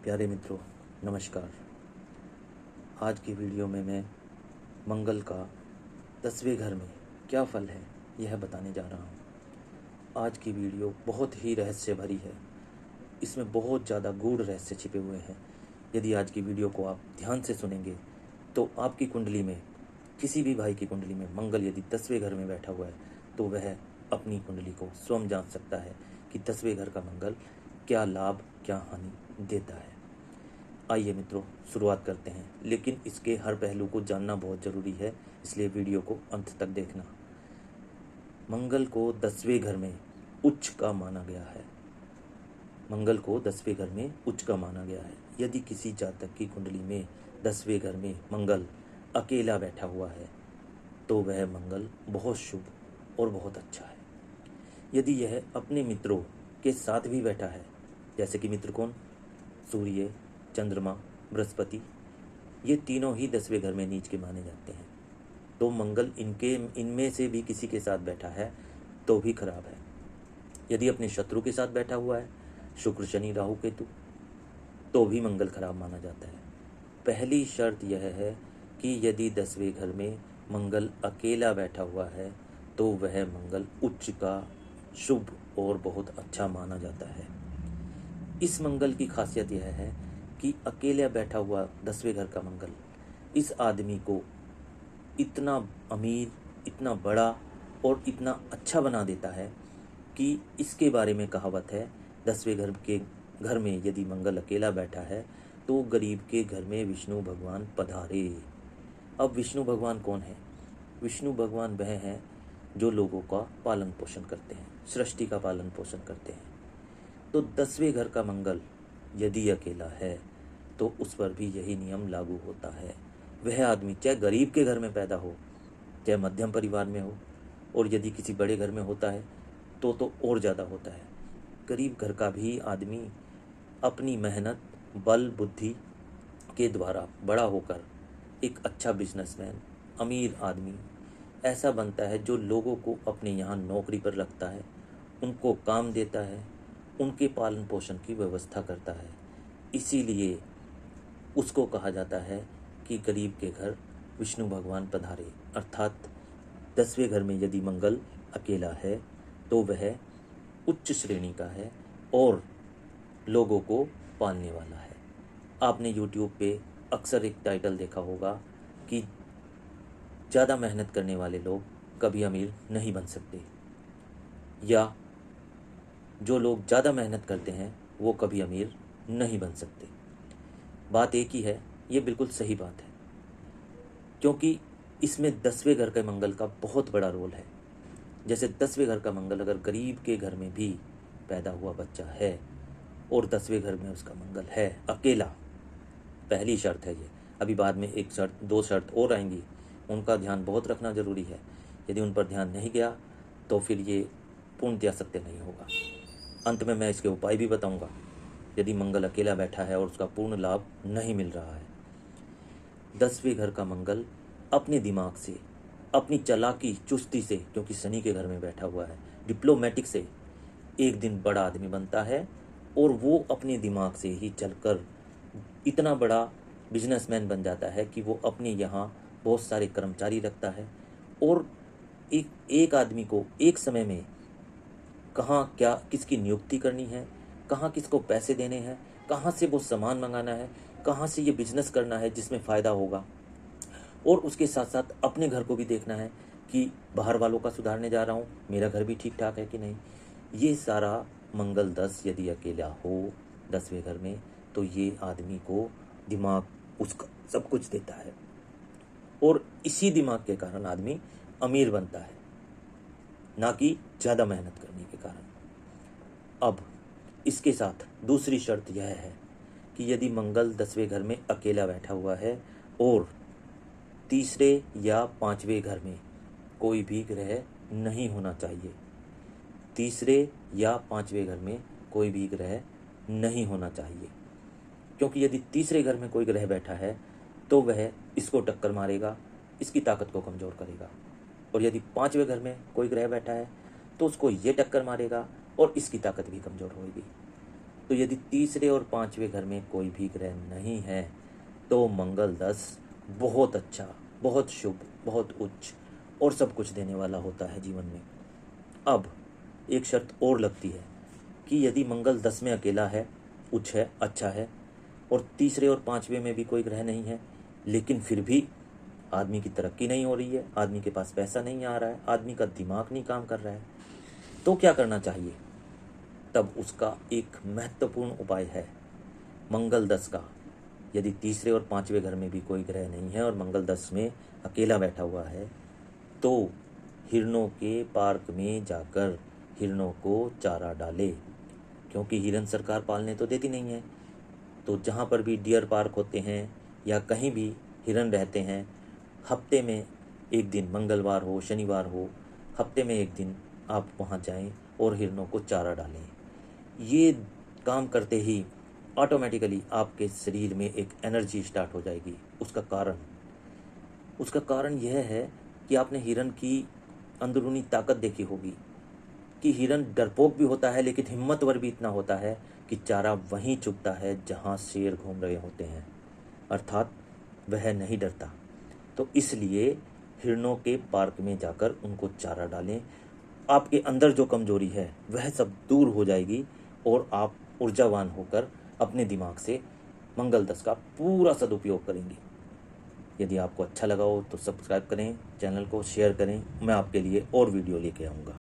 प्यारे मित्रों, नमस्कार। आज की वीडियो में मैं मंगल का 10वें घर में क्या फल है यह बताने जा रहा हूँ। आज की वीडियो बहुत ही रहस्य भरी है। इसमें बहुत ज़्यादा गूढ़ रहस्य छिपे हुए हैं। यदि आज की वीडियो को आप ध्यान से सुनेंगे तो आपकी कुंडली में, किसी भी भाई की कुंडली में मंगल यदि 10वें घर में बैठा हुआ है तो वह अपनी कुंडली को स्वयं जान सकता है कि 10वें घर का मंगल क्या लाभ, क्या हानि देता है। आइए मित्रों, शुरुआत करते हैं, लेकिन इसके हर पहलू को जानना बहुत ज़रूरी है, इसलिए वीडियो को अंत तक देखना। मंगल को 10वें घर में उच्च का माना गया है। मंगल को 10वें घर में उच्च का माना गया है। यदि किसी जातक की कुंडली में 10वें घर में मंगल अकेला बैठा हुआ है तो वह मंगल बहुत शुभ और बहुत अच्छा है। यदि यह अपने मित्रों के साथ भी बैठा है, जैसे कि मित्र कौन? सूर्य, चंद्रमा, बृहस्पति, ये तीनों ही 10वें घर में नीच के माने जाते हैं। तो मंगल इनमें से भी किसी के साथ बैठा है तो भी खराब है। यदि अपने शत्रु के साथ बैठा हुआ है, शुक्र, शनि, राहु, केतु, तो भी मंगल खराब माना जाता है। पहली शर्त यह है कि यदि 10वें घर में मंगल अकेला बैठा हुआ है तो वह मंगल उच्च का, शुभ और बहुत अच्छा माना जाता है। इस मंगल की खासियत यह है कि अकेले बैठा हुआ 10वें घर का मंगल इस आदमी को इतना अमीर, इतना बड़ा और इतना अच्छा बना देता है कि इसके बारे में कहावत है, 10वें घर में यदि मंगल अकेला बैठा है तो गरीब के घर में विष्णु भगवान पधारे। अब विष्णु भगवान कौन है? विष्णु भगवान वह हैं जो लोगों का पालन पोषण करते हैं, सृष्टि का पालन पोषण करते हैं। तो 10वें घर का मंगल यदि अकेला है तो उस पर भी यही नियम लागू होता है। वह आदमी चाहे गरीब के घर में पैदा हो, चाहे मध्यम परिवार में हो, और यदि किसी बड़े घर में होता है तो और ज़्यादा होता है। गरीब घर का भी आदमी अपनी मेहनत, बल, बुद्धि के द्वारा बड़ा होकर एक अच्छा बिजनेसमैन, अमीर आदमी ऐसा बनता है जो लोगों को अपने यहाँ नौकरी पर रखता है, उनको काम देता है, उनके पालन पोषण की व्यवस्था करता है। इसीलिए उसको कहा जाता है कि गरीब के घर विष्णु भगवान पधारे। अर्थात 10वें घर में यदि मंगल अकेला है तो वह उच्च श्रेणी का है और लोगों को पालने वाला है। आपने YouTube पे अक्सर एक टाइटल देखा होगा कि ज़्यादा मेहनत करने वाले लोग कभी अमीर नहीं बन सकते, या जो लोग ज़्यादा मेहनत करते हैं वो कभी अमीर नहीं बन सकते। बात एक ही है, ये बिल्कुल सही बात है, क्योंकि इसमें 10वें घर के मंगल का बहुत बड़ा रोल है। जैसे 10वें घर का मंगल अगर गरीब के घर में भी पैदा हुआ बच्चा है और 10वें घर में उसका मंगल है अकेला, पहली शर्त है ये। अभी बाद में एक शर्त, दो शर्त और आएंगी, उनका ध्यान बहुत रखना जरूरी है। यदि उन पर ध्यान नहीं गया तो फिर ये पूर्णतया सत्य नहीं होगा। अंत में मैं इसके उपाय भी बताऊंगा यदि मंगल अकेला बैठा है और उसका पूर्ण लाभ नहीं मिल रहा है। 10वें घर का मंगल अपने दिमाग से, अपनी चालाकी, चुस्ती से, क्योंकि शनि के घर में बैठा हुआ है, डिप्लोमेटिक से एक दिन बड़ा आदमी बनता है और वो अपने दिमाग से ही चलकर इतना बड़ा बिजनेसमैन बन जाता है कि वो अपने यहाँ बहुत सारे कर्मचारी रखता है और एक आदमी को एक समय में कहाँ क्या किसकी नियुक्ति करनी है, कहाँ किसको पैसे देने हैं, कहाँ से वो सामान मंगाना है, कहाँ से ये बिजनेस करना है जिसमें फ़ायदा होगा, और उसके साथ साथ अपने घर को भी देखना है कि बाहर वालों का सुधारने जा रहा हूँ, मेरा घर भी ठीक ठाक है कि नहीं। ये सारा मंगल 10 यदि अकेला हो 10वें घर में तो ये आदमी को दिमाग उसका सब कुछ देता है और इसी दिमाग के कारण आदमी अमीर बनता है, ना कि ज़्यादा मेहनत करने के कारण। अब इसके साथ दूसरी शर्त यह है कि यदि मंगल 10वें घर में अकेला बैठा हुआ है और तीसरे या 5वें घर में कोई भी ग्रह नहीं होना चाहिए, तीसरे या 5वें घर में कोई भी ग्रह नहीं होना चाहिए, क्योंकि यदि तीसरे घर में कोई ग्रह बैठा है तो वह इसको टक्कर मारेगा, इसकी ताकत को कमज़ोर करेगा, और यदि 5वें घर में कोई ग्रह बैठा है तो उसको ये टक्कर मारेगा और इसकी ताकत भी कमज़ोर होगी। तो यदि तीसरे और पांचवें घर में कोई भी ग्रह नहीं है तो मंगल 10 बहुत अच्छा, बहुत शुभ, बहुत उच्च और सब कुछ देने वाला होता है जीवन में। अब एक शर्त और लगती है कि यदि मंगल 10 में अकेला है, उच्च है, अच्छा है, और तीसरे और पांचवें में भी कोई ग्रह नहीं है, लेकिन फिर भी आदमी की तरक्की नहीं हो रही है, आदमी के पास पैसा नहीं आ रहा है, आदमी का दिमाग नहीं काम कर रहा है, तो क्या करना चाहिए? तब उसका एक महत्वपूर्ण उपाय है मंगल 10 का। यदि तीसरे और पांचवें घर में भी कोई ग्रह नहीं है और मंगल 10 में अकेला बैठा हुआ है, तो हिरणों के पार्क में जाकर हिरणों को चारा डाले, क्योंकि हिरन सरकार पालने तो देती नहीं है। तो जहाँ पर भी डियर पार्क होते हैं या कहीं भी हिरन रहते हैं, हफ्ते में एक दिन, मंगलवार हो, शनिवार हो, हफ्ते में एक दिन आप वहाँ जाएं और हिरणों को चारा डालें। ये काम करते ही ऑटोमेटिकली आपके शरीर में एक एनर्जी स्टार्ट हो जाएगी। उसका कारण यह है कि आपने हिरन की अंदरूनी ताकत देखी होगी कि हिरन डरपोक भी होता है, लेकिन हिम्मतवर भी इतना होता है कि चारा वहीं चुगता है जहाँ शेर घूम रहे होते हैं, अर्थात वह नहीं डरता। तो इसलिए हिरणों के पार्क में जाकर उनको चारा डालें। आपके अंदर जो कमजोरी है वह सब दूर हो जाएगी और आप ऊर्जावान होकर अपने दिमाग से मंगल 10 का पूरा सदुपयोग करेंगे। यदि आपको अच्छा लगा हो तो सब्सक्राइब करें, चैनल को शेयर करें। मैं आपके लिए और वीडियो लेके आऊँगा।